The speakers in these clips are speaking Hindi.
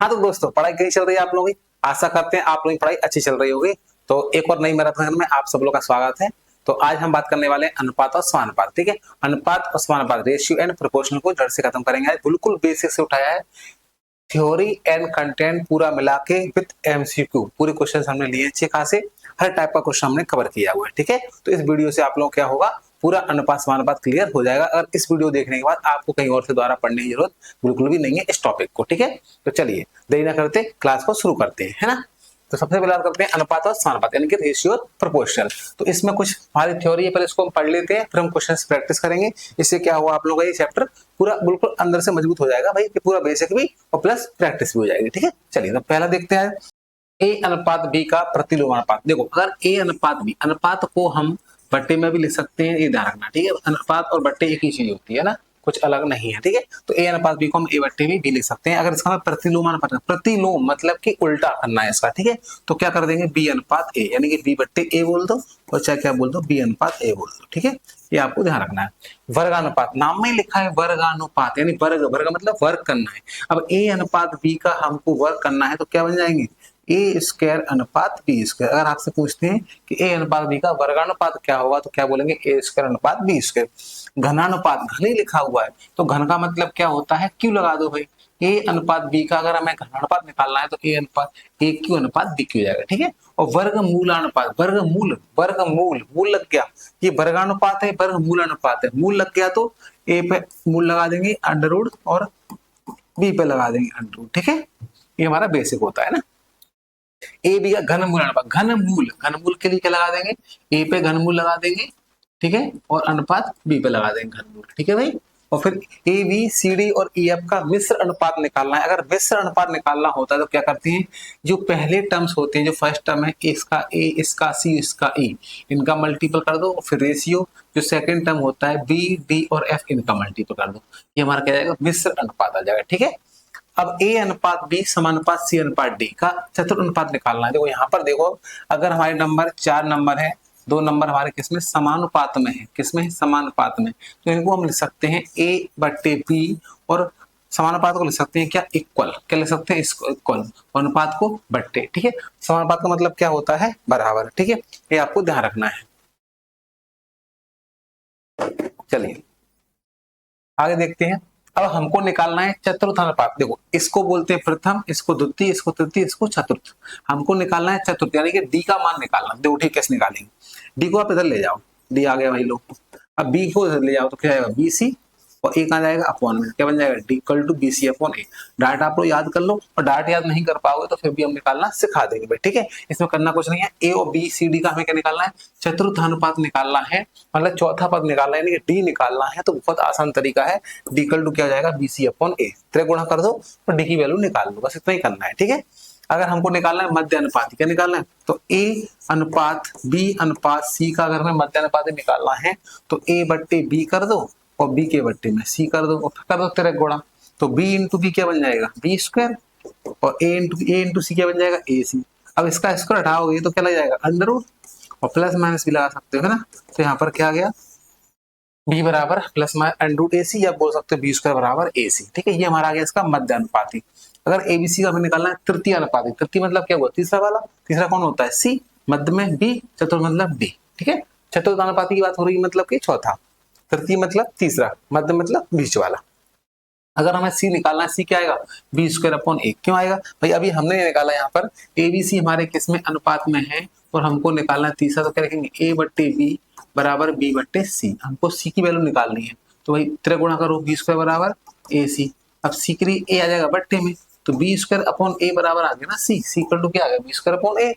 हाँ तो दोस्तों, पढ़ाई कैसी चल रही है आप लोगों की? आशा करते हैं आप लोगों की पढ़ाई अच्छी चल रही होगी। तो एक और नई मैराथन में आप सब लोगों का स्वागत है। तो आज हम बात करने वाले हैं अनुपात और समानुपात। ठीक है, अनुपात और समानुपात, रेशियो एंड प्रोपोर्शनल को जड़ से खत्म करेंगे। आज बिल्कुल बेसिक से उठाया है, थ्योरी एंड कंटेंट पूरा मिला के विद एमसीक्यू पूरे क्वेश्चन हमने लिए अच्छे खासे, हर टाइप का क्वेश्चन हमने कवर किया हुआ है। ठीक है, तो इस वीडियो से आप लोगों को क्या होगा, पूरा अनुपात समानुपात क्लियर हो जाएगा। अगर इस वीडियो देखने के बाद आपको कहीं और से दोबारा पढ़ने की जरूरत बिल्कुल भी नहीं है इस टॉपिक को। ठीक है, तो चलिए देरी ना करते क्लास को शुरू करते हैं, है ना। तो सबसे पहले बात करते हैं अनुपात और समानुपात यानी कि रेशियो और प्रोपोर्शनल। तो इसमें कुछ हमारी थ्योरी है, पहले इसको हम पढ़ लेते हैं, फिर हम क्वेश्चंस प्रैक्टिस करेंगे। इससे क्या होगा, आप लोगों का ये चैप्टर पूरा बिल्कुल अंदर से मजबूत हो जाएगा भाई, कि पूरा बेसिक भी और प्लस प्रैक्टिस भी हो जाएगी। ठीक है, चलिए तो पहला देखते हैं ए अनुपात बी का प्रतिलोमानुपात। देखो, अगर ए अनुपात बी, अनुपात को हम बट्टे में भी लिख सकते हैं, ये ध्यान रखना। ठीक है, अनुपात और बट्टे एक ही चीज होती है ना, कुछ अलग नहीं है। ठीक है, तो ए अनुपात बी को हम ए बट्टे में भी लिख सकते हैं। अगर इसका हम प्रतिलोमानुपात, प्रतिलोम मतलब कि उल्टा करना है इसका। ठीक है, तो क्या कर देंगे, बी अनुपात ए, यानी कि बी बट्टे ए बोल दो और चाहे क्या बोल दो, बी अनुपात ए बोल दो। ठीक है, ये आपको ध्यान रखना है। वर्गानुपात, नाम में ही लिखा है वर्गानुपात, यानी वर्ग, वर्ग मतलब वर्ग करना है। अब ए अनुपात बी का हमको वर्ग करना है तो क्या बन जाएंगे, ए स्क्वायर अनुपात बी स्क्वायर। अगर आपसे पूछते हैं कि ए अनुपात बी का वर्गानुपात क्या होगा तो क्या बोलेंगे, ए स्क्वायर अनुपात बी स्क्वायर। घनानुपात, घन ही लिखा हुआ है तो घन का मतलब क्या होता है, क्यू लगा दो भाई। ए अनुपात बी का अगर हमें घनानुपात निकालना है तो ए अनुपात ए क्यू अनुपात बी क्यू जाएगा। ठीक है, और वर्गमूलानुपात, वर्गमूल, वर्गमूल, मूल लग गया, ये वर्गानुपात है, वर्गमूल अनुपात है, मूल लग गया तो ए पे मूल लगा देंगे अंडर रूट और बी पे लगा देंगे अंडर रूट। ठीक है, ये हमारा बेसिक होता है ना। ए बी का घनमूल अनुपात, घनमूल, घनमूल के लिए क्या लगा देंगे, ए पे घनमूल लगा देंगे। ठीक है, और अनुपात बी पे लगा देंगे घनमूल। ठीक है भाई, और फिर ए बी सी डी और ई एफ का मिश्र अनुपात निकालना है। अगर मिश्र अनुपात निकालना होता है तो क्या करते हैं, जो पहले टर्म्स होते हैं, जो फर्स्ट टर्म है इसका ए, इसका सी, इसका ई, इनका मल्टीपल कर दो, फिर रेशियो जो सेकंड टर्म होता है बी डी और एफ, इनका मल्टीपल कर दो, ये हमारा क्या जाएगा, मिश्र अनुपात आ जाएगा। ठीक है, अब ए अनुपात बी समानुपात सी अनुपात डी का चतुर अनुपात निकालना है। देखो यहाँ पर देखो, अगर हमारे नंबर 4 नंबर है, 2 नंबर हमारे किसमें समानुपात में है, किसमें समानुपात में, तो इनको हम लिख सकते हैं ए बट्टे बी, और समानुपात को लिख सकते हैं क्या, इक्वल, क्या लिख सकते हैं, इक्वल, अनुपात को बट्टे। ठीक है, समानुपात का मतलब क्या होता है, बराबर। ठीक है, ये आपको ध्यान रखना है। चलिए आगे देखते हैं। अब हमको निकालना है चतुर्थ अनुपात। देखो, इसको बोलते हैं प्रथम, इसको द्वितीय, इसको तृतीय, इसको चतुर्थ। हमको निकालना है चतुर्थ, यानी कि डी का मान निकालना। देखो ठीक कैसे निकालेंगे, डी को आप इधर ले जाओ, डी आ गया भाई लोग। अब बी को इधर ले जाओ तो क्या आएगा, बी सी, और ए कहाँ जाएगा, अपॉन में, क्या बन जाएगा, d equal to b c upon a. डाट आप लोग याद कर लो, और डाट याद नहीं कर पाओगे तो फिर भी हम निकालना सिखा देंगे भाई। ठीक है, इसमें करना कुछ नहीं है। ए और बी सी डी का हमें क्या निकालना है, चतुर्थ अनुपात निकालना है, मतलब चौथा पद निकालना है, यानी कि डी निकालना है। तो बहुत आसान तरीका है, डी इक्वल टू क्या हो जाएगा, बी सी अपॉन ए, त्रिगुणा कर दो और डी की वैल्यू निकाल लो, बस इतना ही करना है। ठीक है, अगर हमको निकालना है मध्य अनुपात, क्या निकालना है, तो ए अनुपात बी अनुपात सी का अगर हमें मध्य अनुपात निकालना है तो ए बट्टे बी कर दो और बी के बट्टे में सी कर दो, और कर दो तेरे गुणा, तो बी इंटू बी क्या बन जाएगा, बी स्क्वायर, और ए इंटू सी क्या बन जाएगा, ए सी। अब इसका स्क्वायर हटाओगे तो क्या लग जाएगा, अंडर रूट, और प्लस माइनस भी लगा सकते हो, है ना। तो यहाँ पर क्या आ गया, बी बराबर प्लस माइनस अंडर रूट ए सी, या बोल सकते हो बी स्क्वायर बराबर ए सी। ठीक है, ये हमारा आ गया इसका मध्य अनुपाती। अगर एबीसी का हमें निकालना है तृतीय अनुपाती, तृतीय मतलब क्या हुआ, तीसरा वाला, तीसरा कौन होता है, सी, मध्य में बी, चतुर्थ मतलब डी। ठीक है, चतुर्थ अनुपाती की बात हो रही है, मतलब कि चौथा, तृतीय मतलब तीसरा, मध्य मतलब बीच वाला। अगर हमें सी निकालना है, सी क्या आएगा, बी स्क्वायर अपॉन ए। क्यों आएगा भाई, अभी हमने निकाला यहाँ पर एबीसी हमारे किस में, अनुपात में है, और हमको निकालना है तीसरा, तो क्या रखेंगे, ए बट्टे बी बराबर बी बट्टे सी। हमको सी की वैल्यू निकालनी है, तो भाई त्रिगुणा करो, बी स्क्वायर बराबर ए सी। अब सी के लिए ए आ जाएगा बट्टे में, तो बी स्क्वायर अपॉन ए बराबर आ गया ना सी, सी इक्वल टू क्या आ गया, बी स्क्वायर अपॉन ए।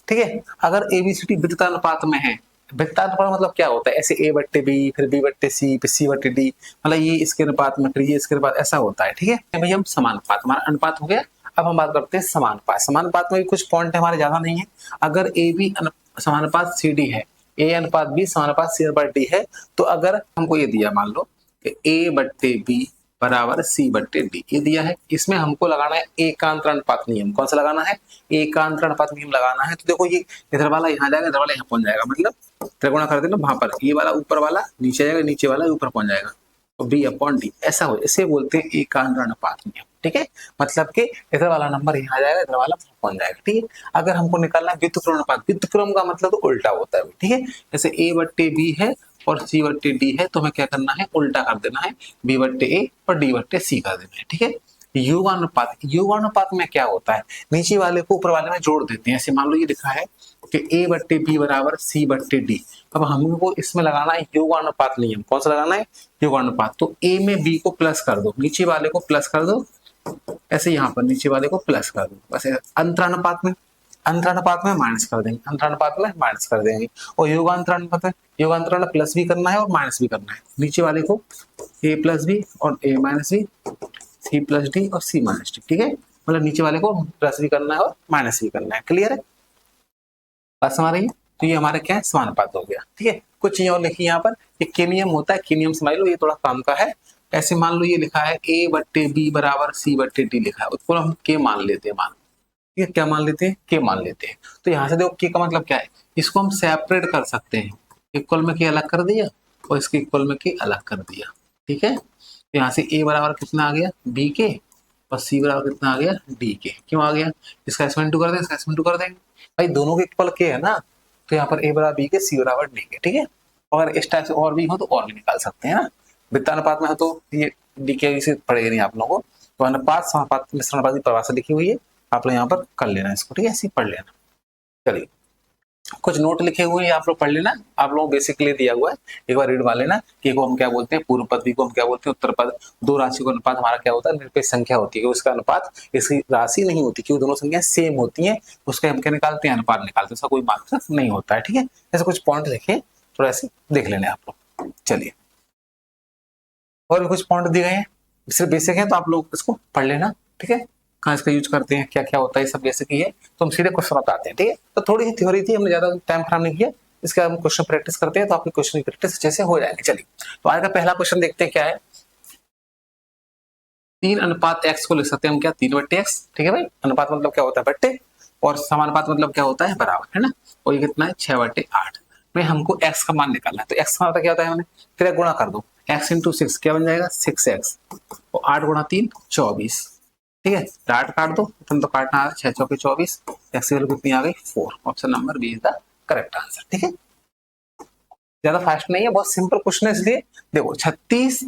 ठीक है, अगर एबीसीडी विद्युतानुपात में है, विद्युतानुपात मतलब क्या होता है, ऐसे ए बट्टे बी, फिर बी बट्टे सी, फिर सी बट्टे डी, मतलब ये इसके अनुपात में, फिर ये इसके अनुपात, ऐसा होता है। ठीक है भाई, हम समानुपात, हमारा अनुपात हो गया। अब हम बात करते हैं समानुपात। समानुपात में भी कुछ पॉइंट है हमारे, ज्यादा नहीं है। अगर ए बी समानुपात सी डी है, ए अनुपात बी समानुपात सी अनुपात डी है, तो अगर हमको ये दिया, मान लो कि ए बट्टे बी बराबर सी बट्टे डी, ये दिया है, इसमें हमको लगाना है एकांतर अनुपात नियम। कौन सा लगाना है, एकांतर अनुपात नियम लगाना है। तो देखो, ये इधर वाला यहाँ जाएगा, इधर वाला यहाँ पहुंच जाएगा, मतलब त्रिगुणा कर देना, वहां पर ये वाला ऊपर वाला नीचे जाएगा, नीचे वाला ऊपर पहुंच जाएगा। तो बी अपॉन डी ऐसा हो, इसे बोलते हैं एकांतर अनुपात नियम। ठीक है, मतलब कि इधर वाला नंबर यहाँ आ जाएगा, इधर वाला पहुंच जाएगा। ठीक है, अगर हमको निकालना है व्युत्क्रम अनुपात, व्युत्क्रम का मतलब तो उल्टा होता है। ठीक है, जैसे ए बट्टे बी है और सी बट्टे डी है, तो हमें क्या करना है, उल्टा कर देना है, बी बट्टे ए और डी बट्टे सी कर देना है। ठीक है, युगानुपात, युगानुपात में क्या होता है, नीचे वाले को ऊपर वाले में जोड़ देते हैं। ऐसे मान लो ये लिखा है कि ए बट्टे बी बराबर सी बट्टे डी। अब हमको इसमें लगाना है योगानुपात नियम। कौन सा लगाना है, योगानुपात। तो ए में बी को प्लस कर दो, नीचे वाले को प्लस कर दो, ऐसे यहाँ पर नीचे वाले को प्लस कर दो। वैसे अंतरानुपात में, अंतरानुपात में माइनस कर देंगे, अंतरानुपात में माइनस कर देंगे। और योगांतरानुपात में, योगांतरण प्लस भी करना है और माइनस भी करना है। नीचे वाले को ए प्लस बी और A minus B, C plus D और सी माइनस डी। ठीक है, मतलब नीचे वाले को प्लस भी करना है और माइनस भी करना है। क्लियर है, बात समझ रही है। तो ये हमारा क्या है, समानुपात हो गया। ठीक है, कुछ चीजें और लिखी यहाँ पर, एक के नियम होता है, के नियम समझ लो, ये थोड़ा काम का है। ऐसे मान लो ये लिखा है ए बट्टे बी बराबर सी बट्टे डी लिखा है, उसको हम के मान लेते हैं, मान, ठीक है, क्या मान लेते हैं, के मान लेते हैं। तो यहाँ से देखो के का मतलब क्या है, इसको हम सेपरेट कर सकते हैं, इक्वल में के अलग कर दिया और इसके इक्वल में के अलग कर दिया। ठीक है, तो यहाँ से ए बराबर कितना आ गया, बी के, और सी बराबर कितना आ गया, डी के। क्यों आ गया, इसका S2 कर देंगे, इसका S2 कर देंगे भाई, दोनों के इक्वल के है ना, तो यहाँ पर ए बराबर बी के, सी बराबर डी के। ठीक है, और इस टाइप से और भी हो तो और भी निकाल सकते हैं ना। वृत्तानुपात में हो तो ये डी के से पड़ेगा नहीं आप लोगों को। तो अनुपात, समानुपात, मिश्रण अनुपात की परिभाषा लिखी हुई है, आप लोग यहाँ पर कर लेना इसको। ठीक है, ऐसे पढ़ लेना। चलिए, कुछ नोट लिखे हुए हैं, आप लोग पढ़ लेना, आप लोगों को बेसिकली दिया हुआ है, एक बार रीड मार लेना कि को हम क्या बोलते हैं पूर्व पद, बी को हम क्या बोलते हैं उत्तर पद। दो राशि का अनुपात हमारा क्या होता है, निरपेक्ष संख्या होती है, उसका अनुपात इसकी राशि नहीं होती, क्योंकि दोनों संख्या सेम होती है, उसका हम क्या निकालते हैं, अनुपात निकालते हैं, उसका कोई मात्रा नहीं होता है। ठीक है, ऐसे कुछ पॉइंट लिखे, थोड़ा ऐसे देख लेने आप लोग। चलिए, और भी कुछ पॉइंट दिए गए हैं, सिर्फ बेसिक है तो आप लोग इसको पढ़ लेना। ठीक है, कहाँ इसका यूज करते हैं, क्या क्या होता है, सब बेसिक ही है। तो हम सीधे क्वेश्चन बताते हैं। ठीक है, तो थोड़ी सी थ्योरी थी, हमने ज्यादा टाइम खराब नहीं किया, इसका हम क्वेश्चन प्रैक्टिस करते हैं, तो आपके क्वेश्चन की प्रैक्टिस अच्छे से हो जाएंगे। चलिए, तो आज का पहला क्वेश्चन देखते हैं क्या है। 3:x को लिख सकते हैं हम क्या, 3/x। ठीक है भाई, अनुपात मतलब क्या होता है, बट्टे, और समानुपात मतलब क्या होता है, बराबर, है ना। और ये कितना है, 6/8 में हमको x का मान निकालना है। तो x का मतलब क्या होता है, हमने फिर गुणा कर दो, x इंटू 6 क्या बन जाएगा, 6x, और 8 गुणा 3 24। ठीक है, डाट काट दो, तुम तो काटना आ 6 चौके 24, x की वैल्यू कितनी आ गई 4। Option number b is the correct answer. ठीक है, ज्यादा फास्ट नहीं है, बहुत सिंपल क्वेश्चन है, इसलिए देखो 36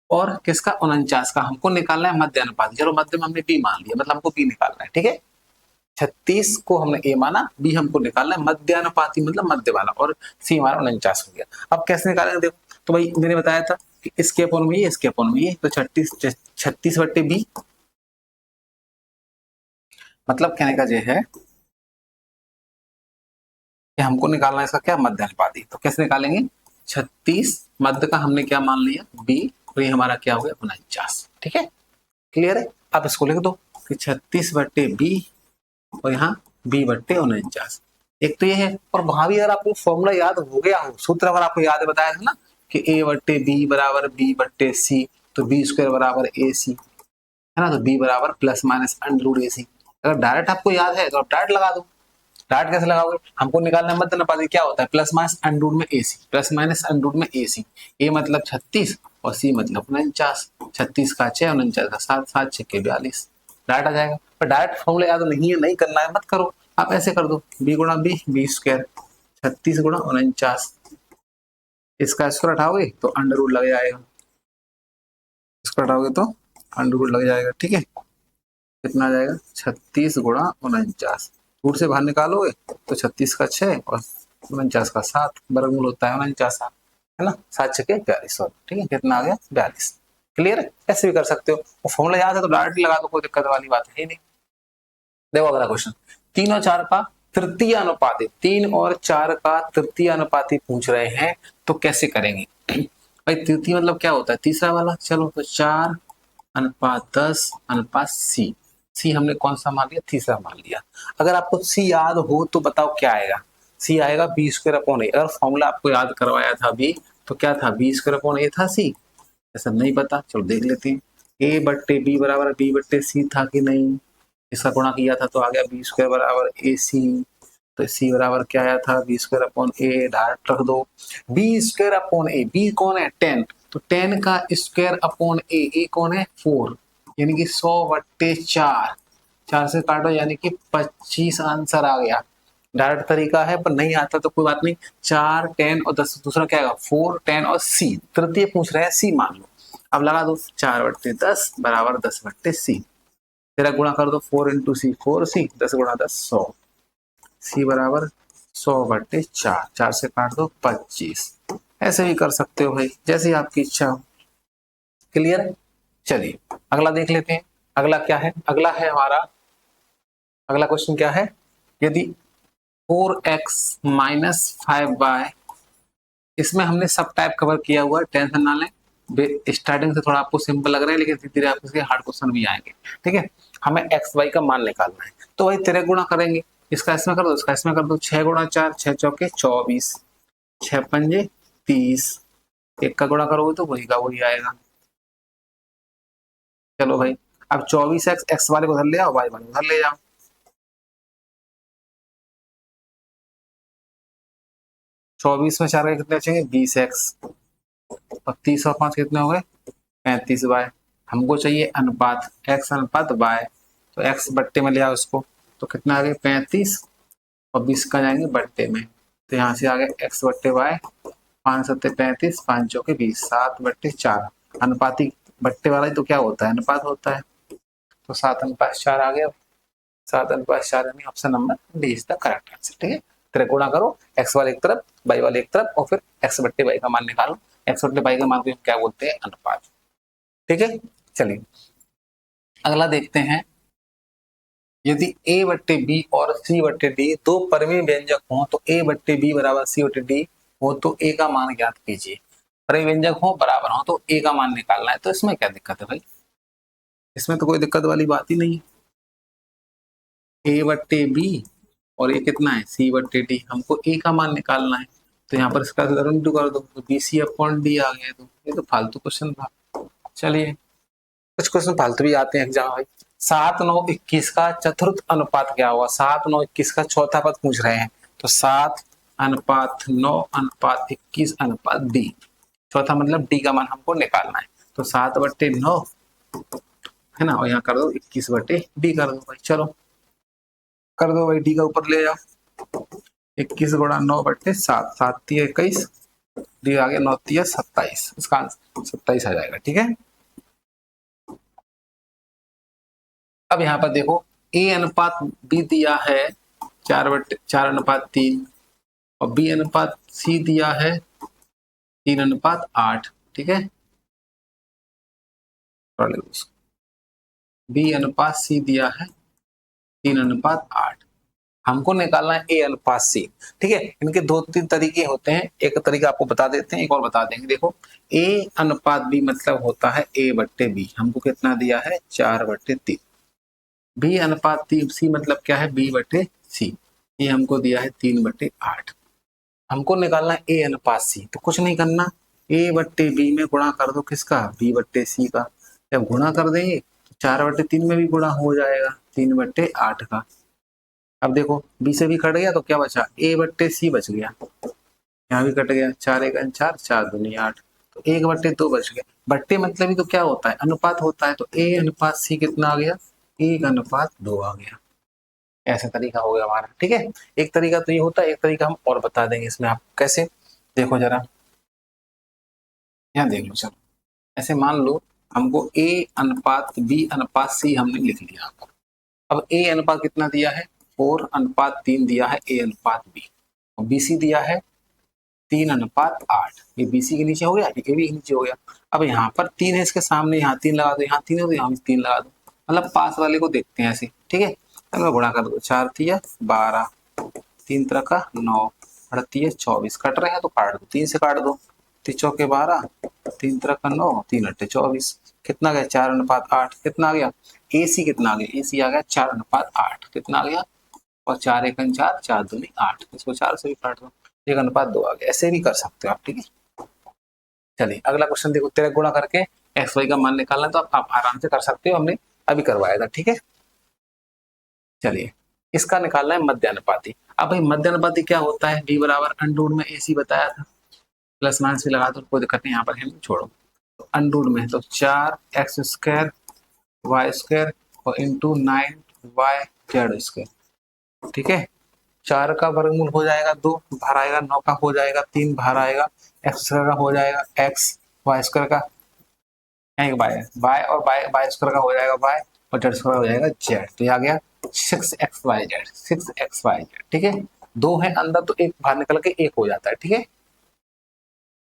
और किसका 49 का हमको निकालना है मध्य अनुपात। चलो मध्य में हमने बी मान लिया, मतलब हमको बी निकालना है। ठीक है, 36 को हमने ए माना, बी हमको निकालना है मध्य अनुपाती मतलब मध्य वाला, और सी हमारा 49 हो गया। अब कैसे निकालेंगे, देखो तो भाई मैंने बताया था कि इसके अपॉन में ये, इसके अपॉन में ये, तो 36/b, मतलब कहने का ये है कि हमको निकालना है इसका क्या, मध्य अनुपाती। तो कैसे निकालेंगे, 36 मध्य का हमने क्या मान लिया, बी, और ये हमारा क्या हो गया 49। ठीक है, क्लियर है। अब इसको लिख दो कि 36/b और यहाँ b/49। एक तो ये है, और वहां भी अगर आपको फॉर्मूला याद हो गया हो, सूत्र अगर आपको याद बताया था ना कि a/b बराबर b/c, तो b² बराबर ac, है ना, तो b बराबर प्लस माइनस अंडर AC। अगर डायरेक्ट आपको याद है तो आप डायरेक्ट लगा दो। डायरेक्ट कैसे लगाओगे, हमको निकालना है मध्य अनुपात, क्या होता है प्लस माइनस अंडर में AC, प्लस माइनस अंडर में AC। a मतलब 36 और c मतलब 49, 36 का 6, 49 का 7, 7 6 के 42, डायरेक्ट आ जाएगा। पर डायरेक्ट फॉर्मूला याद नहीं है, नहीं करना है, मत करो, आप ऐसे कर दो, b गुणा b, b², 36 गुणा 49, इसका स्क्वायर हटाओगे तो अंडर रूट लग जाएगा, इसको हटाओगे तो अंडर रूट लग जाएगा। ठीक है, कितना आ जाएगा, 36 गुणा 49, रूट से बाहर निकालोगे तो 36 का 6 और 49 का 7, वर्गमूल होता है 49, है ना, 7 6 के 42। ठीक है, कितना आ गया 42। क्लियर है, ऐसे भी कर सकते हो, वो फॉर्मूला याद है तो डायरेक्ट लगा दो, कोई दिक्कत वाली बात है नहीं। देखो अगला क्वेश्चन, 3 और 4 का तृतीय अनुपाती, 3 और 4 का तृतीय अनुपाती पूछ रहे हैं, तो कैसे करेंगे भाई। तृतीय मतलब क्या होता है, तीसरा वाला। चलो तो 4:10:c, सी हमने कौन सा मान लिया, तीसरा मान लिया। अगर आपको सी याद हो तो बताओ क्या आएगा, सी आएगा b²/a। अगर फॉर्मूला आपको याद करवाया था अभी, तो क्या था, b²/a था सी, ऐसा नहीं पता, चलो देख लेते हैं। a/b बराबर b/c था कि नहीं, इसका गुणा किया था तो आ गया b² बराबर ac, तो c बराबर क्या आया था, b²/a, डायरेक्ट रख दो, b²/a, b कौन है 10, तो 10 का स्क्वायर अपॉन ए कौन है 4, यानी कि 100/4, 4 से काटो यानी कि 25 आंसर आ गया। डायरेक्ट तरीका है पर नहीं आता तो कोई बात नहीं, 4 10 और 10, दूसरा क्या आएगा 4 10 और सी, तृतीय पूछ रहे हैं सी मान लो। अब लगा दो 4/10 बराबर 10/c, तेरा गुणा कर दो 4 इंटू सी 4c, 10 गुणा 10 100, सी बराबर 100/4, 4 से काट दो 25। ऐसे भी कर सकते हो भाई, जैसी आपकी इच्छा हो। क्लियर है? चलिए अगला देख लेते हैं। अगला क्या है? अगला है हमारा, अगला क्वेश्चन क्या है, यदि 4x माइनस 5y, इसमें हमने सब टाइप कवर किया हुआ है, टेंशन ना लें। स्टार्टिंग से थोड़ा आपको सिंपल लग रहा है लेकिन धीरे धीरे आपको इसके हार्ड क्वेश्चन भी आएंगे। ठीक है, हमें एक्स वाई का मान निकालना है, तो वही तेरे गुणा करेंगे, इसका इसमें कर दो, इसका इसमें कर दो, 6 गुणा 4 6 चौके 24, 6 पंजे 30, एक का गुणा करोगे तो वही का वही आएगा। चलो भाई, अब 24x एक्स वाले को उधर ले आओ, वाई वाले को उधर ले जाओ। 24 में 4 के कितने बचेंगे 20x, और 30 और 5 कितने हो गए 35y। हमको चाहिए अनुपात x अनुपात y, तो x बट्टे में ले आओ इसको, तो कितना आ गया 35 और 20 का जाएंगे बट्टे में, तो यहाँ से आ गया x बट्टे y, 5 सत्ते 35, 5 चौके 20, 7/4। अनुपाती बट्टे वाला ही तो क्या होता है अनुपात होता है, तो 7:4 आ गया। 7:4 यानी option number D is the correct answer. ठीक है, तेरे गुणा करो x वाले एक तरफ y वाले एक तरफ, और फिर x बट्टे y का मान निकालो। x बट्टे y का मान को हम क्या बोलते हैं अनुपात। ठीक है, चलिए अगला देखते हैं। यदि a/b और c/d दो परिमेय व्यंजक हों तो a/b बराबर c/d हो तो a का मान ज्ञात कीजिए। परिमेय व्यंजक हो बराबर हो तो a का मान निकालना है, तो इसमें क्या दिक्कत है भाई, इसमें तो कोई दिक्कत वाली बात ही नहीं है। a/b और ये कितना है c/d, हमको a का मान निकालना है, तो यहाँ पर इसका इंटू कर दो, तो bc/d आ गया। तो ये तो फालतू क्वेश्चन था। चलिए कुछ क्वेश्चन फालतू भी आते हैं एग्जाम भाई। 7 9 21 का चतुर्थ अनुपात क्या होगा, 7 9 21 का चौथा पद पूछ रहे हैं, तो 7:9:21:d, चौथा मतलब d का मान हमको निकालना है, तो 7/9 है ना, और यहाँ कर दो 21/d कर दो भाई। चलो कर दो भाई, d का ऊपर ले जाओ, 21 गुणा 9/7, 7 3 21, डी आ गया 9 3 27, इसका आंसर 27 आ जाएगा। ठीक है, अब यहाँ पर देखो a अनुपात b दिया है 4/4:3, और b अनुपात c दिया है 3:8। ठीक है, b अनुपात c दिया है 3:8, हमको निकालना है a अनुपात c। ठीक है, इनके 2-3 तरीके होते हैं, एक तरीका आपको बता देते हैं, एक और बता देंगे। देखो a अनुपात b मतलब होता है a/b, हमको कितना दिया है 4/3। b अनुपात c मतलब क्या है b/c, ये हमको दिया है 3/8। हमको निकालना है a अनुपात c, तो कुछ नहीं करना, a/b में गुणा कर दो किसका b/c का। जब गुणा कर देंगे तो 4/3 में भी गुणा हो जाएगा 3/8 का। अब देखो b से भी कट गया तो क्या बचा a/c बच गया, यहाँ भी कट गया, 4 1 4, 4 2 8, तो 1/2 बच गया। बट्टे मतलब ही तो क्या होता है अनुपात होता है, तो a अनुपात c कितना आ गया 1:2 आ गया। ऐसा तरीका हो गया हमारा। ठीक है, एक तरीका तो ये होता है, एक तरीका हम और बता देंगे इसमें आप कैसे, देखो जरा यहाँ देख लो। चलो ऐसे मान लो हमको a अनुपात b अनुपात c हमने लिख लिया। अब a अनुपात कितना दिया है 4:3 दिया है a अनुपात b, और bc दिया है 3:8, ये bc के नीचे हो गया, ये भी नीचे हो गया। अब यहाँ पर 3 है, इसके सामने यहाँ 3 लगा दो, यहाँ 3 है तो यहाँ भी 3 लगा दो, मतलब पास वाले को देखते हैं ऐसे। ठीक है, चलो गुणा कर दो, 4 3 12, 3 3 का 9, 38 24, कट रहे हैं तो काट दो, 3 से काट दो, 3 चौके 12, 3 3 का 9, 3 8 24, कितना गया 4:8, कितना आ गया AC कितना आ गया, AC आ गया 4:8, कितना आ गया, और 4 1 4, 4 2 8, इसको 4 से भी काट दो, 1:2 आ गया। ऐसे भी कर सकते हो आप। ठीक है, चलिए अगला क्वेश्चन देखो, तेरे गुणा करके एक्स वाई का मान निकालना, तो आप आराम से कर सकते हो, हमने अभी करवाया था। ठीक है, चलिए इसका निकालना है मध्य अनुपाती। अब भाई मध्य अनुपाती क्या होता है, b बराबर अंडर रूट में AC बताया था, प्लस माइनस भी लगा दो, कोई दिक्कत नहीं, यहाँ पर हम छोड़ो। अंडर में तो 4x स्क्वायर वाई स्क्वायर और इंटू 9y/z²। ठीक है, 4 का वर्गमूल हो जाएगा 2 बाहर आएगा, 9 का हो जाएगा 3 बाहर आएगा, x स्क्वायर का हो जाएगा x, वाई स्क्वायर का यहीं बाय बाय और बाय बाय स्क्वायर का हो जाएगा बाय और जेड स्क्वायर हो जाएगा जेड। तो ये आ गया 6xyz। ठीक है, 2 है अंदर तो एक बाहर निकल के 1 हो जाता है। ठीक है,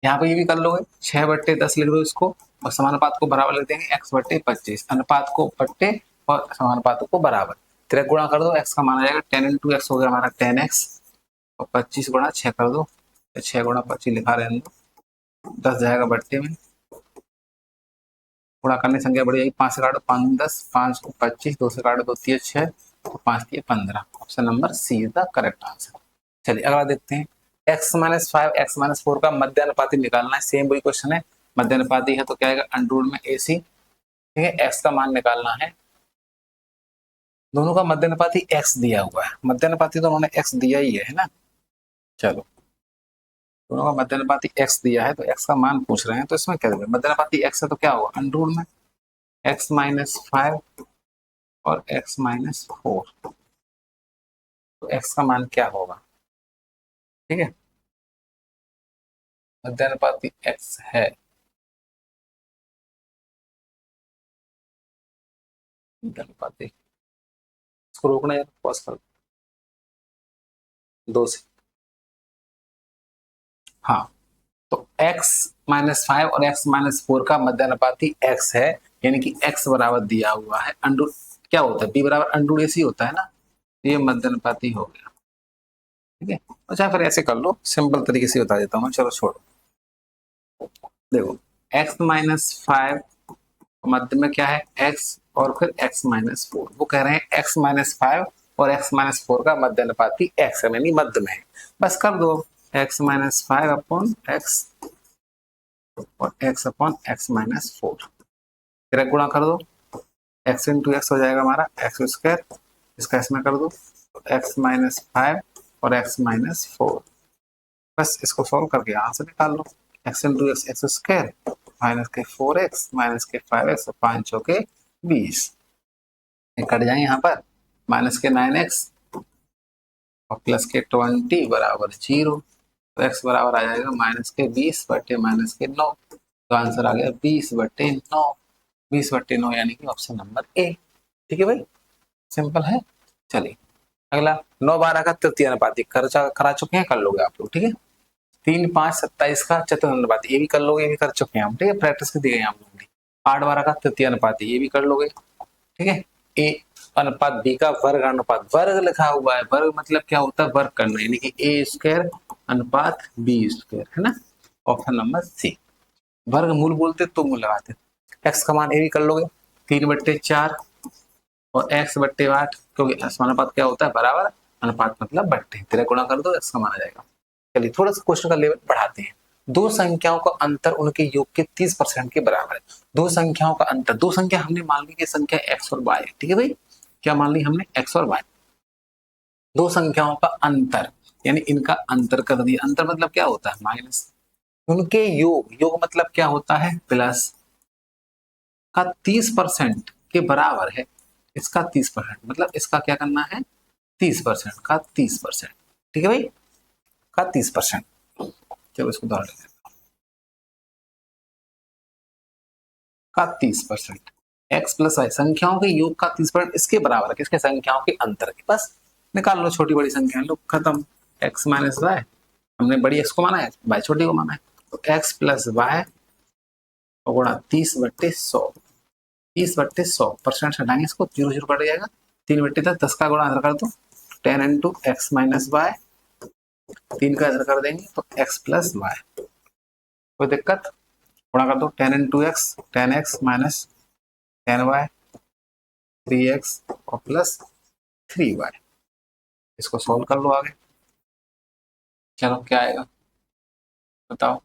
यहाँ पे ये भी कर लोगे 6/10 लिख दो इसको और समानुपात को बराबर लिख देंगे x/25, अनुपात को बट्टे और समानुपात को बराबर। तिरक गुणा कर दो, x का मान आ जाएगा 10 × x हो गया हमारा 10x और 25 गुणा 6 कर दो, 6 गुणा 25 लिखा रहने दो, 10 जाएगा बट्टे में, गुणा करने संख्या बढ़ जाएगी, 5 से काटो 5 10, 5 को 25, 2 से काटो 2 3 6, तो 5 3 15। Option number c is the correct answer. चलिए अगला देखते हैं, x-5 x-4 का मध्य अनुपाती निकालना है। सेम वही क्वेश्चन है, मध्य अनुपाती है तो क्या आएगा अंडर में AC। ठीक है, x का मान निकालना है, दोनों का मध्य अनुपाती x दिया हुआ है, मध्य अनुपाती तो उन्होंने x दिया ही है ना। चलो दोनों का मध्य अनुपाती x दिया है तो x का मान पूछ रहे हैं, तो इसमें क्या देंगे, मध्य अनुपाती x है तो क्या होगा अंडर में x-5 और x-4, तो x का मान क्या होगा। ठीक है, मध्य अनुपाती x है, मध्य अनुपाती इसको रोकना यार, पॉज कर 2 से। हाँ, तो x-5 और x-4 का मध्य अनुपाती x है, यानी कि x बराबर दिया हुआ है अंडर क्या होता है b बराबर अंडर AC होता है ना, ये मध्य अनुपाती हो गया। ठीक है, अच्छा फिर ऐसे कर लो, सिंपल तरीके से बता देता हूँ, चलो छोड़ो। देखो x-5 मध्य में क्या है x और फिर x-4, वो कह रहे हैं x-5 और x-4 का मध्य अनुपाती x है, यानी मध्य में है, बस कर दो x-5 अपॉन x और x अपॉन x-4, फिर गुणा कर दो, x इंटू एक्स हो जाएगा हमारा x², इसका इसमें कर दो तो x-5 और x-4, बस इसको सॉल्व करके आंसर निकाल लो, x into x x² minus के 4x माइनस के 5x और 5 चौके 20, कट जाए यहाँ पर, माइनस के 9x और प्लस के 20 बराबर 0, तो x बराबर आ जाएगा माइनस के 20 बटे माइनस के 9, तो आंसर आ गया 20/9, 20/9 यानी कि ऑप्शन नंबर ए। ठीक है भाई, सिंपल है। चलिए अगला 9-12 का तृतीय अनुपाती करा चुके हैं, कर लोगे आप लोग। ठीक है, 3-5-27 का चतुर्थ अनुपाती ये भी कर लोगे, ये भी कर चुके हैं हम। ठीक है, प्रैक्टिस की दी गई हम लोग ने। 8-12 का तृतीय अनुपाती ये भी कर लोगे। ठीक है, ए अनुपात बी का वर्ग अनुपात, वर्ग लिखा हुआ है, वर्ग मतलब क्या होता है वर्ग करना, यानी कि a² अनुपात b² है ना, ऑप्शन नंबर सी। वर्ग मूल बोलते तो मूल लगाते, x का मान ए भी कर लोगे 3/4 और x/8, क्योंकि समानुपात क्या होता है बराबर, अनुपात मतलब बट्टे, तेरा गुणा कर दो x का मान आ जाएगा। चलिए थोड़ा सा क्वेश्चन का लेवल बढ़ाते हैं। दो संख्याओं का अंतर उनके योग के 30% के बराबर है। दो संख्याओं का अंतर, दो संख्या हमने मान ली कि संख्या x और y है। ठीक है भाई, क्या मान ली हमने x और y, दो संख्याओं का अंतर यानी इनका अंतर कर दिया। अंतर मतलब क्या होता है माइनस, उनके योग, योग मतलब क्या होता है प्लस का 30% के बराबर है, इसका 30% मतलब इसका क्या करना है 30% का 30%। ठीक है भाई, का 30%। चलो इसको दोहरा लेते हैं, का 30% x प्लस वाई, संख्याओं के योग का 30% इसके बराबर है, किसके, संख्याओं के अंतर के। बस निकाल लो छोटी बड़ी संख्या, लो खत्म। x माइनस वाई, हमने बड़ी x को माना है, y छोटी को माना है, तो x प्लस वाई गुणा 30/100, 30/100 हटाएंगे इसको, 0 0 कट जाएगा, 3/10, 10 का गुणा अंदर कर दो, 10 इंटू एक्स माइनस वाई, 3 का अंदर कर देंगे तो x प्लस वाई, कोई दिक्कत, गुणा कर दो 10 into x, 10x minus 10y, 3x और प्लस 3y, इसको सॉल्व कर लो आगे। चलो क्या आएगा बताओ,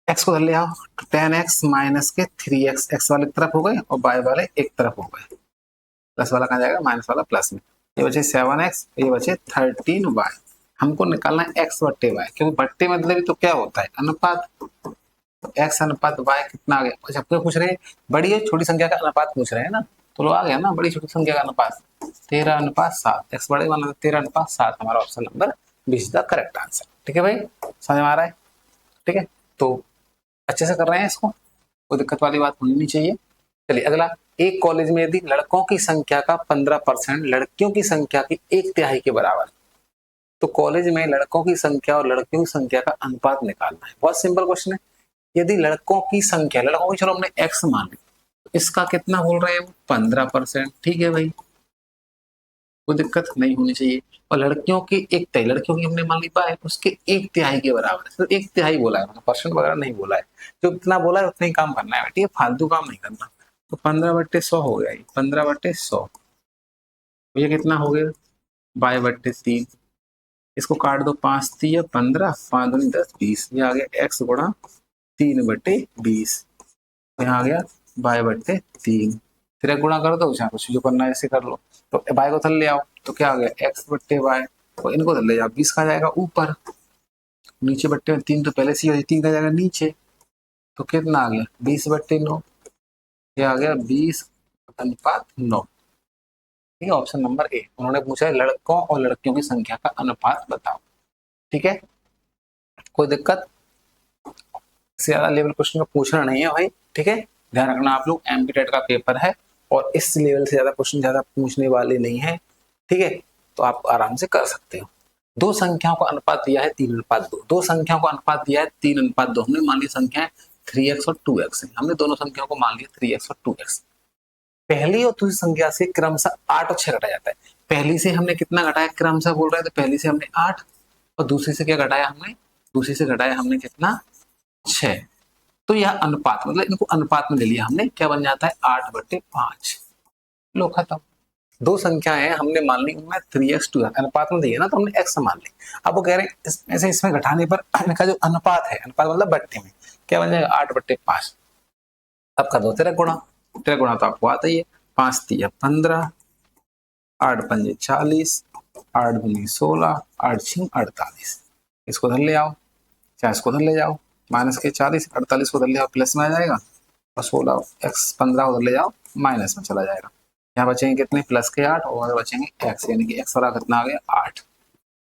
x को धर ले आओ, 10x माइनस के 3x, x वाले एक तरफ हो गए और y वाले एक तरफ हो गए, प्लस वाला कहाँ जाएगा माइनस वाला प्लस में, ये बचे 7x, ये बचे 13y। हमको निकालना है x/y, क्योंकि बट्टे मतलब तो क्या होता है अनुपात, तो x अनुपात y कितना आ गया? अच्छा आपको पूछ रहे हैं बड़ी और छोटी संख्या का अनुपात पूछ रहे हैं ना, तो लो आ गया ना बड़ी छोटी संख्या का अनुपात 13:7। x बड़े वाला 13:7 हमारा option number 20 the correct answer. ठीक है भाई, समझ में आ रहा है? ठीक है, तो अच्छे से कर रहे हैं इसको, कोई दिक्कत वाली बात होनी नहीं चाहिए। चलिए अगला, एक कॉलेज में यदि लड़कों की संख्या का 15% लड़कियों की संख्या की 1/3 के बराबर, तो कॉलेज में लड़कों की संख्या और लड़कियों की संख्या का अनुपात निकालना है। बहुत सिंपल क्वेश्चन है। यदि लड़कों की संख्या, लड़कों की चलो हमने x मान ली, तो इसका कितना बोल रहे हैं वो 15%। ठीक है भाई, कोई दिक्कत नहीं होनी चाहिए। और लड़कियों की 1/3, लड़कियों की हमने मान ली पाए उसके 1/3 के बराबर है, तो 1/3 बोला है, परसेंट वगैरह नहीं बोला है। जो इतना बोला है उतना ही काम करना है, ठीक है, फालतू काम नहीं करना। तो 15/100 हो गया, 15/100, ये कितना हो गया y/3। इसको काट दो, 5×3 15, 5×2 10, 20, ये आ गया x गुणा 3/20, यहाँ आ गया y/3। फिर एक गुणा कर दो, चाहे कुछ जो करना है ऐसे कर लो। तो y को थल्ले ले आओ, तो क्या आ गया x/y, तो इनको थल्ले जाओ, 20 का जाएगा ऊपर, नीचे बट्टे में 3 तो पहले से ही 3 का जाएगा नीचे, तो कितना आ गया 20/9, ये आ गया 20:9। ठीक है, ऑप्शन नंबर ए। उन्होंने पूछा है लड़कों और लड़कियों की संख्या का अनुपात बताओ। ठीक है, कोई दिक्कत? इससे ज्यादा लेवल क्वेश्चन का पूछना नहीं है भाई। ठीक है, ध्यान रखना आप लोग, एमपी का पेपर है और इस लेवल से ज्यादा क्वेश्चन ज्यादा पूछने वाले नहीं है। ठीक है, तो आप आराम से कर सकते हो। दो संख्याओं का अनुपात दिया है 3:2, दो संख्याओं का अनुपात दिया है 3:2। हमने मान ली संख्या 3x और 2x है, हमने दोनों संख्याओं को मान लिया 3x और 2x। पहली और दूसरी संख्या से क्रमशः 8 और 6 घटाया जाता है। पहली से हमने कितना घटाया क्रमशः बोल रहा है, तो पहली से हमने 8 और दूसरी से क्या घटाया हमने, दूसरी से घटाया हमने कितना 6। तो यह अनुपात, मतलब इनको अनुपात में ले लिया हमने, क्या बन जाता है 8/5। लो खत्म। दो संख्याएं हैं हमने मान ली, उनमें 3x 2x अनुपात में दिए ना, तो हमने x मान ली। अब वो कह रहे हैं इसमें से इसमें घटाने पर इनका जो अनुपात है, अनुपात मतलब बट्टे में, क्या बन जाएगा 8/5। अब कर दो तेरा गुणा, तेरा गुणा तो आपको आता ही है, 5×3 15, 8×5 40, 8×2 16, 8×6 48। इसको धर ले आओ, 40 को धर ले जाओ, माइनस के 40, 48 को धर ले आओ, प्लस में आ जाएगा, और 16 x 15 को धर ले जाओ, माइनस में चला जाएगा। यहाँ बचेंगे कितने, प्लस के 8 और बचेंगे x, यानी कि x वाला कितना आ गया 8,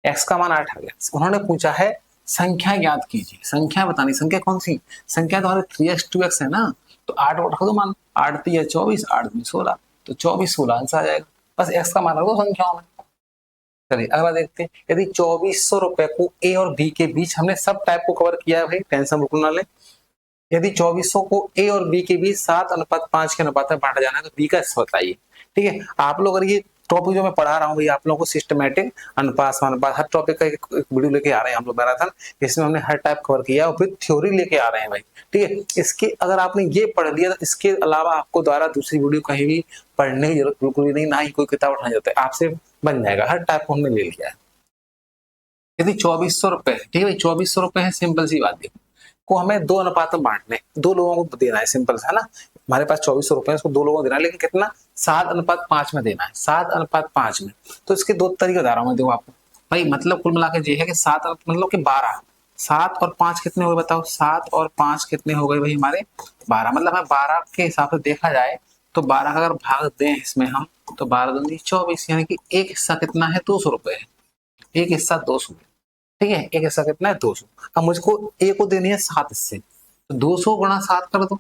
x का मान 8 आ गया। उन्होंने पूछा है संख्या ज्ञात कीजिए, संख्या बतानी, संख्या कौन सी, संख्या तो हमारे 3x 2x है ना, तो 8 रख दो मान, 8×3 24, 8×2 16, तो 24 16 आंसर आ जाएगा। बस x का मान रख दो संख्याओं में। चलिए अगला देखते हैं, यदि 2400 रुपए को ए और बी के बीच, हमने सब टाइप को कवर किया है भाई, टेंशन बिल्कुल ना ले। यदि 2400 को ए और बी के बीच 7:5 के अनुपात में बांटा जाना है, तो बी का हिस्सा बताइए। ठीक है, आप लोग अगर ये टॉपिक जो मैं पढ़ा रहा हूँ भाई, आप लोगों को सिस्टमेटिक अनुपात समानुपात हर टॉपिक का एक वीडियो लेके आ रहे हैं हम लोग मैराथन, इसमें हमने हर टाइप कवर किया और फिर थ्योरी लेके आ रहे हैं भाई। ठीक है, इसके अगर आपने ये पढ़ लिया तो इसके अलावा आपको द्वारा दूसरी वीडियो कहीं भी पढ़ने की जरूरत बिल्कुल भी नहीं, ना ही कोई किताब उठाना जरूरत है, आपसे बन जाएगा, हर टाइप को हमने ले लिया है। यदि 2400 रुपए, ठीक है भाई 2400 रुपए है, सिंपल सी बात देखो, को हमें 2 अनुपात में बांटने, 2 लोगों को देना है, सिंपल सा है ना, हमारे पास 2400 रुपए है, उसको 2 लोगों को देना है, लेकिन कितना 7:5 में देना है, 7:5 में। तो इसके 2 तरीके बता रहा हूँ मैं, देखो आपको भाई, मतलब कुल मिलाकर ये है कि 7 मतलब कि 12, 7 और 5 कितने हो गए बताओ, 7 और 5 कितने हो गए भाई हमारे 12, मतलब हमें 12 के हिसाब से देखा जाए तो 12 का अगर भाग दें इसमें हम, तो 12×2 24, यानी कि एक हिस्सा कितना है 200 रुपए है, एक हिस्सा 200। ठीक है, एक हिस्सा कितना है 200। अब मुझको ए को देनी है 7 हिस्से, तो 200 गुणा 7 कर दो,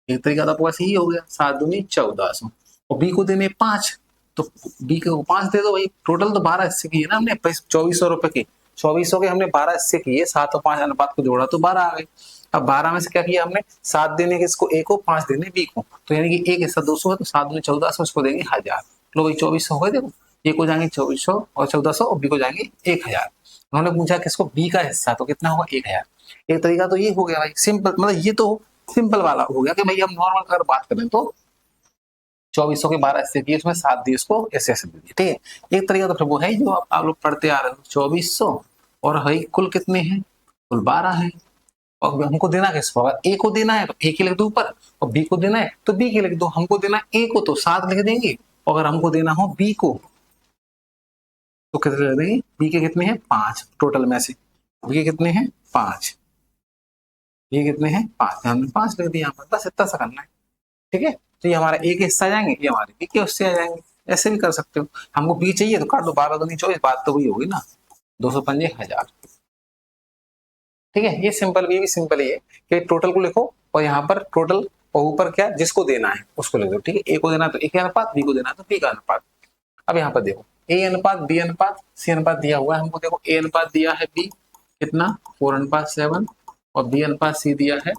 एक तरीका तो आपके पास यही हो गया, 7×2 1400। और बी को देने 5, तो बी को 5 दे दो भाई, टोटल तो 12 हिस्से किए ना हमने 2400 रुपए के, 2400 के हमने 12 हिस्से किए, 7 और 5 अनुपात को जोड़ा तो 12 आ गए। अब 12 में से क्या किया हमने, 7 देने के इसको ए को, 5 देने बी को, तो यानी कि एक हिस्सा 200 है, तो 7×2 1400, इसको देंगे 1000। लो भाई 2400 हो गए, देखो ए को जाएंगे 2400 और 1400, और बी को जाएंगे 1000। उन्होंने पूछा किसको, बी का हिस्सा, तो कितना होगा 1000। एक तरीका तो ये हो गया भाई सिंपल, मतलब ये तो सिंपल वाला हो गया कि भाई हम नॉर्मल अगर बात करें तो 2400 के 12 हिस्से किए, उसमें 7 दिए, उसको ऐसे ऐसे दे दिए। ठीक है, एक तरीका तो फिर वो है जो आप लोग पढ़ते आ रहे हो, 2400 और भाई कुल कितने हैं, कुल 12 है, और हमको देना किसको, अगर ए को देना है तो ए के लिख दो ऊपर, और बी को देना है तो बी के लिख दो, हमको देना है ए को तो 7 लिख देंगे, और अगर हमको देना हो बी को तो कितने लिख देंगे, बी के कितने हैं 5 टोटल में से, बी के कितने हैं 5। ये कितने हैं 5, हमने 5 लिख दिया यहाँ पर, बस इतना सा करना है। ठीक है, तो ये हमारा ए के हिस्सा आ जाएंगे, ये हमारे बी के हिस्से आ जाएंगे। ऐसे भी कर सकते हो, हमको बी चाहिए तो काट दो, 12 दूनी 24, बात तो वही होगी ना, 205,000। ठीक है, ये सिंपल, ये भी सिंपल ही है कि टोटल को लिखो और यहाँ पर टोटल और ऊपर क्या जिसको देना है उसको लिख दो। ठीक है, ए को देना तो ए का अनुपात, बी को देना तो बी का अनुपात। अब यहाँ पर देखो ए अनुपात, बी अनुपात, सी अनुपात दिया हुआ है हमको। देखो ए अनुपात दिया है बी कितना 4:7 और बी अनुपात सी दिया है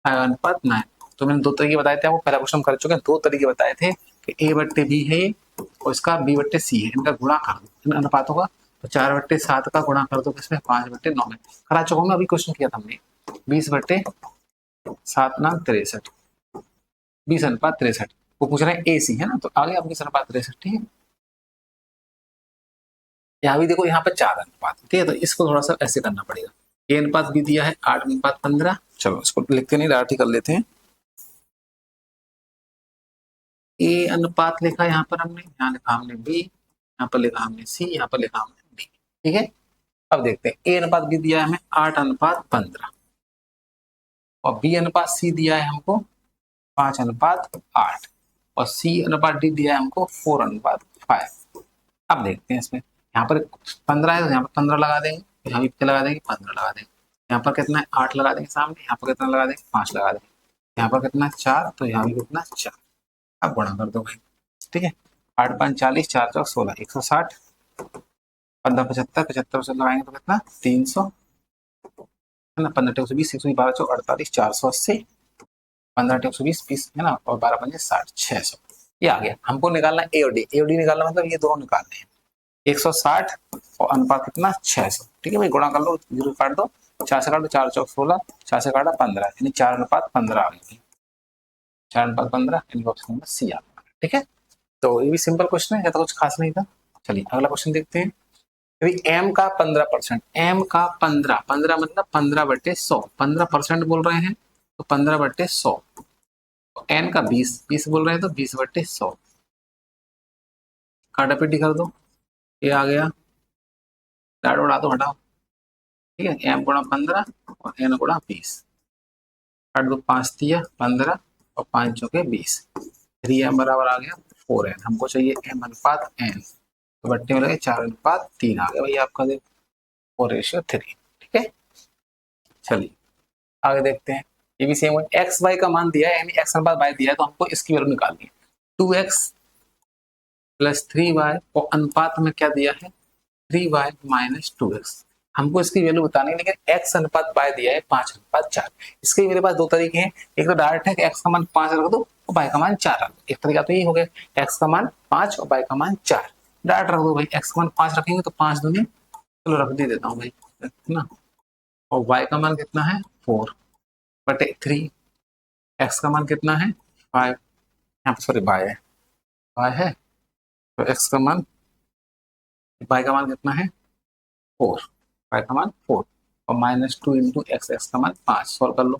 5:9। तो मैंने 2 तरीके बताए थे आपको, पहला क्वेश्चन कर चुके हैं, 2 तरीके बताए थे कि ए बट्टे बी है और इसका बी बट्टे सी है, इनका गुणा कर दो इन अनुपातों का, तो 4/7 का गुणा कर दो किसमें 5/9 में। करा चुका हूँ, अभी क्वेश्चन किया था हमने 20/7×63, 20:63 वो पूछ रहे हैं ए सी है ना, तो आगे आप 20:63। ठीक है, यहाँ भी देखो यहाँ पर 4 अनुपात, ठीक है, तो इसको थोड़ा सा ऐसे करना पड़ेगा। ए अनुपात भी दिया है 8:15, चलो इसको लिखते नहीं, डायरेक्ट ही कर लेते हैं। ए अनुपात लिखा यहाँ पर हमने, यहाँ लिखा हमने बी, यहाँ पर लिखा हमने सी, यहाँ पर लिखा हमने डी। ठीक है, अब देखते हैं ए अनुपात बी दिया है हमें 8:15 और बी अनुपात सी दिया है हमको 5:8 और सी अनुपात डी दिया है हमको 4:5। अब देखते हैं इसमें, यहाँ पर 15 है तो यहाँ पर 15 लगा देंगे, यहाँ भी कितना लगा देंगे 15 लगा देंगे, यहाँ पर कितना है 8 लगा देंगे सामने, यहाँ पर कितना लगा देंगे 5 लगा देंगे, यहाँ पर कितना 4, तो यहाँ भी कितना 4। अब गुणा कर दो भाई। ठीक है, 8×5 = 40, 4×4 = 16, 160, 15×75, 75 से लगाएंगे तो कितना 300 है ना, 15×120, 112, 48, 480, 15×120 20 है ना, और 12×5 60, 600। ये आ गया। हमको निकालना ए और डी, ए और डी निकालना मतलब ये दोनों निकालने हैं, 160 और अनुपात कितना 600। ठीक है भाई, गुणा कर लो, 0 काट दो, 4 से काटो 4×4 = 16, 4 से काटा 15, यानी 4:15 आ गई, 4:15 यानी ऑप्शन नंबर सी आ गया। ठीक है, तो ये भी सिंपल क्वेश्चन है, ज्यादा कुछ खास नहीं था। चलिए अगला क्वेश्चन देखते हैं। यदि m का 15%, m का 15 मतलब 15/100, 15% बोल रहे हैं तो 15/100, तो n का 20 बोल रहे हैं तो 20/100, काटा पीटी कर दो, ये आ गया, डाट उड़ा दो, हटाओ। ठीक है, m गुणा 15 और n गुणा 20, काट दो, 5 दिया 15 और 5 चौके 20, 3m बराबर आ गया 4n। हमको चाहिए m अनुपात n, तो बट्टे में लगे 4:3 आ गया भाई आपका, देखो 4:3। ठीक है, चलिए आगे देखते हैं। ये भी सेम है, एक्स वाई का मान दिया है, यानी एक्स अनुपात वाई दिया है, तो हमको इसकी वैल्यू निकालनी है। 2x + 3y और अनुपात में क्या दिया है 3y - 2x, हमको इसकी वैल्यू बतानी है, लेकिन x अनुपात y दिया है 5:4। इसके मेरे पास 2 तरीके हैं, एक तो डायरेक्ट है कि x का मान 5 रख दो और y का मान 4 रख दो। एक तरीका तो ये हो गया, x का मान 5 और y का मान 4, डायरेक्ट रख दो भाई। x का मान 5 रखेंगे तो 5 दूनी, चलो रख दे देता हूँ भाई ना, और y का मान कितना है 4/3, x का मान कितना है 5, यहाँ पर सॉरी y है, तो x का मान, y का मान कितना है 4, y का मान 4 और -2 × x का मान 5, सॉल्व कर लो,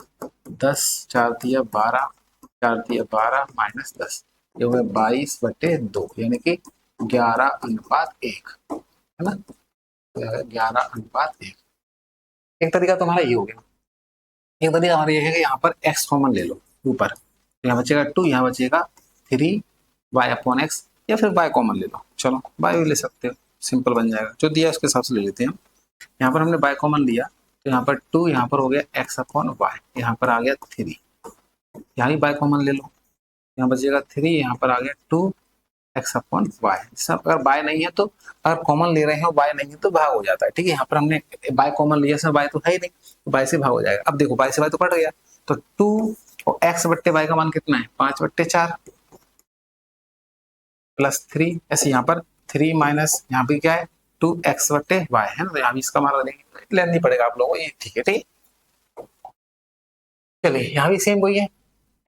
10 4 दिया 12, 4 दिया 12 -10, ये हो गया 22/2, यानी कि 11:1 है ना, 11:1। एक तरीका तुम्हारा ये हो गया, एक तरीका हमारा ये है कि यहाँ पर x कॉमन ले लो ऊपर, यहाँ बचेगा 2, यहाँ बचेगा 3y/x, या फिर y कॉमन ले लो, चलो y भी ले सकते हो, सिंपल बन जाएगा, जो दिया है उसके हिसाब से ले लेते हैं हम। यहाँ पर हमने y कॉमन लिया तो यहाँ पर 2, यहाँ पर हो गया x/y, यहाँ पर आ गया 3, यहाँ भी y कॉमन ले लो, यहाँ बचेगा 3, यहाँ पर आ गया 2x/y। सब अगर y नहीं है तो, अगर कॉमन ले रहे हैं और y नहीं है तो भाग हो जाता है। ठीक है, यहाँ पर हमने y कॉमन लिया, सब y तो है ही नहीं, तो y से भाग हो जाएगा। अब देखो y से y तो कट गया, तो 2 और x/y का मान कितना है 5/4 + 3, ऐसे यहाँ पर 3 माइनस यहाँ पे क्या है 2x/y है ना, तो यहाँ भी इसका मान देंगे, लेना नहीं पड़ेगा आप लोगों को ये। ठीक है, ठीक, चलिए यहाँ भी सेम वही है,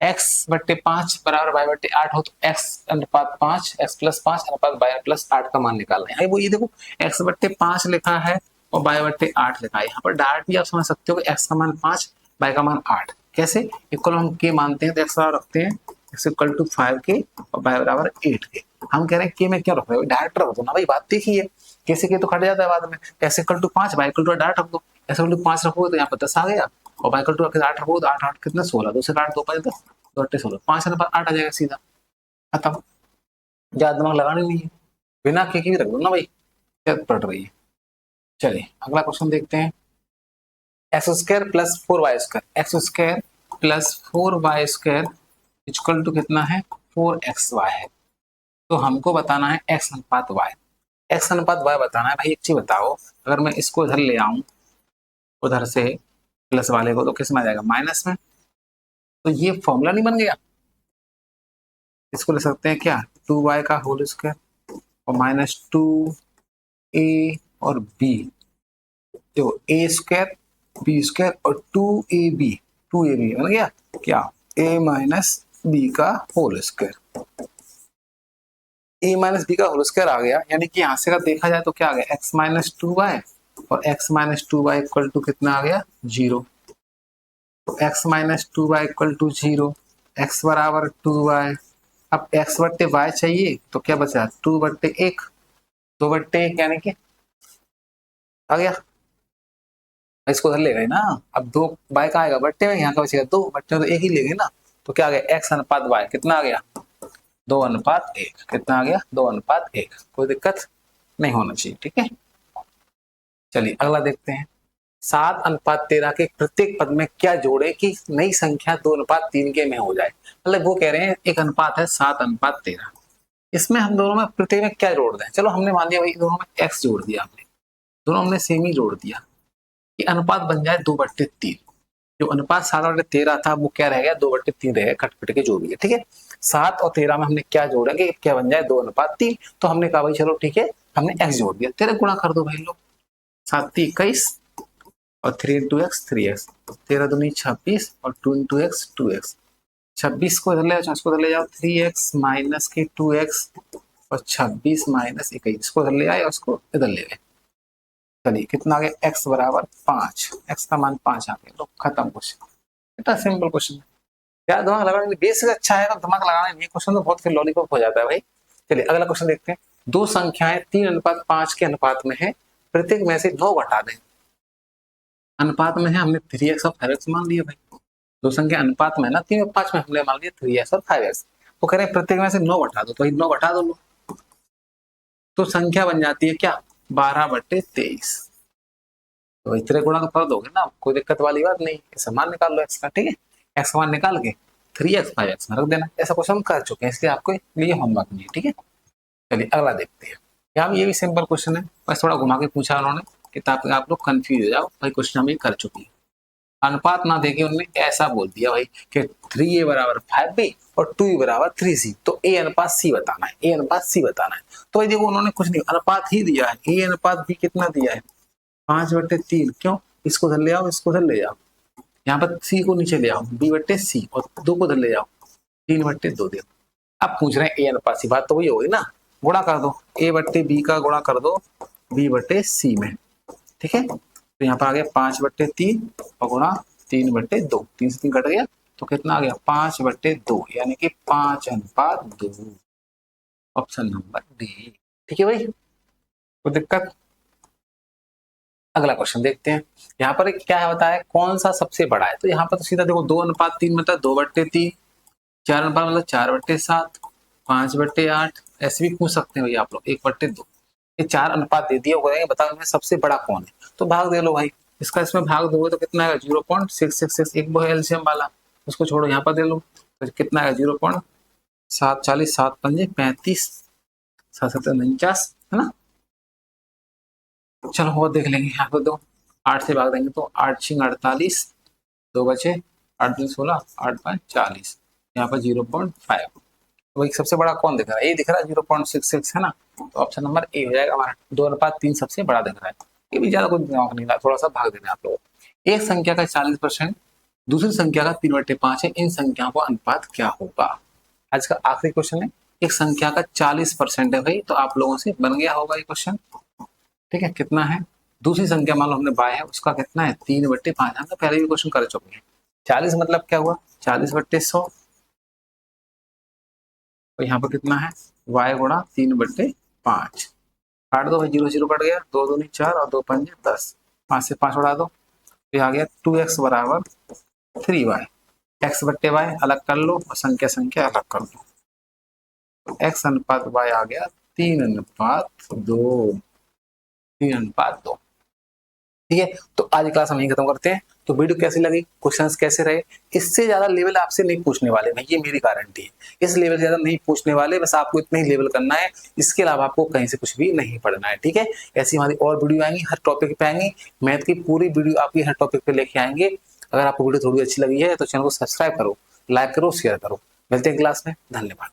x/5 = y/8 हो तो x/5, x + 5 अनुपात y+8 का मान निकालना है। वो ये देखो x/5 लिखा है और y/8 लिखा है, यहाँ पर डायरेक्ट भी आप समझ सकते हो कि x का मान 5, y का मान 8, कैसे इक्वल हम k मानते हैं तो x बराबर रखते हैं x = 5k और y बराबर 8k। हम कह रहे हैं k में क्या रख रहे हो, डायरेक्ट रख दो ना भाई, बात देखिए कैसे k तो कट जाता है बाद में, x = 5 y = डायरेक्ट रख दो, x = 5 रखोगे तो यहाँ पर 10 आ गया और y इक्वल टू 8 रखो तो 8 8 कितना 16, 2 से काट 2 5 10, 2 8 16, 5 अनुपात 8 आ जाएगा सीधा, खत्म। ज्यादा दिमाग लगाना नहीं है, बिना के भी रख दो ना भाई, क्या पड़ रही है। चलिए अगला क्वेश्चन देखते हैं। X square plus 4y square, x square plus 4y square equal to कितना है 4xy है। तो हमको बताना है x अनुपात y, x अनुपात y बताना है। भाई एक चीज बताओ, अगर मैं इसको इधर ले आऊं उधर से प्लस वाले को, तो किस में आ जाएगा माइनस में, तो ये फॉर्मूला नहीं बन गया। इसको ले सकते हैं क्या 2y का होल स्क्वायर और माइनस 2a और b, देखो a स्क्वायर b स्क्वायर और 2ab, 2ab बन गया क्या a माइनस b का whole square, a minus B का होल स्क्वायर आ गया। यानी कि यहां से अगर देखा जाए तो क्या आ गया x माइनस 2y और x minus 2y equal to कितना आ गया 0। तो x minus 2y equal to 0, x बराबर 2y। अब x बट्टे y चाहिए तो क्या बचा 2 बट्टे 1, 2 बट्टे 1 यानी कि आ गया, इसको उधर ले गए ना। अब 2 y का आएगा बट्टे में, यहाँ का बचेगा 2 बट्टे में, तो 1 ही ले गए ना। तो क्या आ गया x अनुपात y कितना आ गया 2 अनुपात 1, कितना आ गया 2 अनुपात 1, कोई दिक्कत नहीं होना चाहिए, ठीक है। चलिए अगला देखते हैं। 7 अनुपात 13 के प्रत्येक पद में क्या जोड़े कि नई संख्या 2 अनुपात 3 के में हो जाए। मतलब वो कह रहे हैं एक अनुपात है 7 अनुपात 13, इसमें हम दोनों में प्रत्येक में क्या जोड़ दें। चलो हमने मान लिया भाई दोनों में x जोड़ दिया, हमने दोनों हमने सेम ही जोड़ दिया कि अनुपात बन जाए 2/3। जो अनुपात 7/13 था वो क्या रह गया 2/3 रह गया, कट के जो भी है, ठीक है। 7 और 13 में हमने क्या जोड़ेंगे, क्या बन जाए 2/3। तो हमने कहा भाई चलो ठीक है, हमने x जोड़ दिया, 13 गुणा कर दो भाई लोग, 7 21 और 3 इंटू एक्स 3x, 13 दूनी 26 और 2 इंटू एक्स 2x, 26 को इधर ले जाओ, इसको इधर ले जाओ 3x माइनस के 2x और 26 माइनस 21, इसको इधर ले आए और उसको इधर ले गए। चलिए कितना आ गया x बराबर 5, x का मान 5 आ गया, तो खत्म क्वेश्चन। इतना सिंपल क्वेश्चन है, क्या दिमाग लगाना बेसिक अच्छा है, तो दिमाग लगाना नहीं क्वेश्चन तो बहुत फिर लॉलीपॉप हो जाता है भाई। चलिए अगला क्वेश्चन देखते हैं। दो संख्याएं 3 अनुपात 5 के अनुपात में है, प्रत्येक में से 9 घटा दें। अनुपात में है, हमने 3x और 5x मान लिया भाई। दो संख्या अनुपात में है ना 3 और 5 में, हमने मान लिया 3x और 5x। वो कह रहे हैं प्रत्येक में से 9 घटा दो, तो 9 घटा दो लो, तो संख्या बन जाती है क्या 12/23। तो इतने गुणा तो कर दोगे ना, कोई दिक्कत वाली बात नहीं, मान निकाल लो x का, ठीक है। x का मान निकाल के 3x 5x में रख देना। ऐसा क्वेश्चन कर चुके हैं, इसलिए आपको लिए होमवर्क नहीं है, ठीक है। चलिए अगला देखते हैं। यहाँ ये भी सिंपल क्वेश्चन है, बस थोड़ा घुमा के पूछा उन्होंने कि ताकि आप लोग कंफ्यूज हो जाओ, भाई क्वेश्चन हम ये कर चुके हैं। अनुपात ना देके उन्होंने ऐसा बोल दिया भाई कि 3a बराबर 5b और 2a बराबर 3c, तो a अनुपात c बताना है, a अनुपात c बताना है। तो भाई देखो उन्होंने कुछ नहीं अनुपात ही दिया है, a अनुपात b कितना दिया है 5/3। क्यों, इसको धर ले आओ, इसको धर ले जाओ, यहाँ पर c को नीचे ले आओ, b/c और 2 को धर ले जाओ, 3/2 दे। अब पूछ रहे हैं a अनुपात c, बात तो वही होगी ना, गुणा कर दो a/b का गुणा कर दो b/c में, ठीक है। तो यहाँ पर आ गया 5/3 और गुणा 3/2, 3 से 3 कट गया, तो कितना आ गया 5/2, यानी कि 5 अनुपात 2, ऑप्शन नंबर डी, ठीक है भाई, कोई दिक्कत। अगला क्वेश्चन देखते हैं। यहाँ पर क्या है बताया कौन सा सबसे बड़ा है, तो यहाँ पर तो सीधा देखो 2 अनुपात 3 मतलब 2/3, 4 अनुपात मतलब 4/7, 5/8, ऐसे भी पूछ सकते हैं भाई आप लोग 1/2। ये 4 अनुपात दे दिए, करेंगे बताओ इनमें सबसे बड़ा कौन है, तो भाग दे लो भाई, इसका इसमें भाग दोगे तो कितना आएगा 0.666, एक वो है एलसीएम वाला, उसको छोड़ो यहाँ पर दे लो, तो कितना आएगा 0.740, 7 पंजे 35, 7 7 49, है ना। चलो वो देख लेंगे, यहाँ पर दो 8 से भाग देंगे तो 8 6 48, 2 बचे 8 2 16, 8 5 40, यहाँ पर 0.5, तो भाई सबसे बड़ा कौन दिख रहा है, ये दिख रहा है 0.66, है ना। तो ऑप्शन नंबर ए हो जाएगा हमारा, 2 अनुपात 3 सबसे बड़ा दिख रहा है। ये भी ज्यादा कुछ दिमाग नहीं रहा, थोड़ा सा भाग देना आप लोग। एक संख्या का 40%, दूसरी संख्या का 3/5 है, इन संख्याओं का अनुपात क्या होगा। आज का आखिरी क्वेश्चन है, एक संख्या का 40% है भाई, तो आप लोगों से बन गया होगा ये क्वेश्चन, ठीक है। कितना है दूसरी संख्या, मान लो हमने बाय है, उसका कितना है 3/5, हम तो पहले भी क्वेश्चन कर चुके हैं। 40 मतलब क्या हुआ 40/100, तो यहाँ पर कितना है y गुणा 3/5, काट दो भाई, 0 0 कट गया, 2 दूनी 4 और 2 पंजे 10, 5 से 5 उड़ा दो, ये आ गया 2x बराबर 3y। x बट्टे y अलग कर लो और संख्या संख्या अलग कर लो, x अनुपात y आ गया 3:2, 3:2। ठीक है, तो आज की क्लास हम यही खत्म करते हैं। तो वीडियो कैसी लगी, क्वेश्चंस कैसे रहे, इससे ज्यादा लेवल आपसे नहीं पूछने वाले मैं, ये मेरी गारंटी है। इस लेवल से ज्यादा नहीं पूछने वाले, बस आपको इतना ही लेवल करना है, इसके अलावा आपको कहीं से कुछ भी नहीं पढ़ना है। ठीक है, ऐसी हमारी और वीडियो आएंगी, हर टॉपिक पे आएंगी, मैथ की पूरी वीडियो आपकी हर टॉपिक पे लेके आएंगे। अगर आपको वीडियो थोड़ी अच्छी लगी है तो चैनल को सब्सक्राइब करो, लाइक करो, शेयर करो। मिलते हैं क्लास में, धन्यवाद।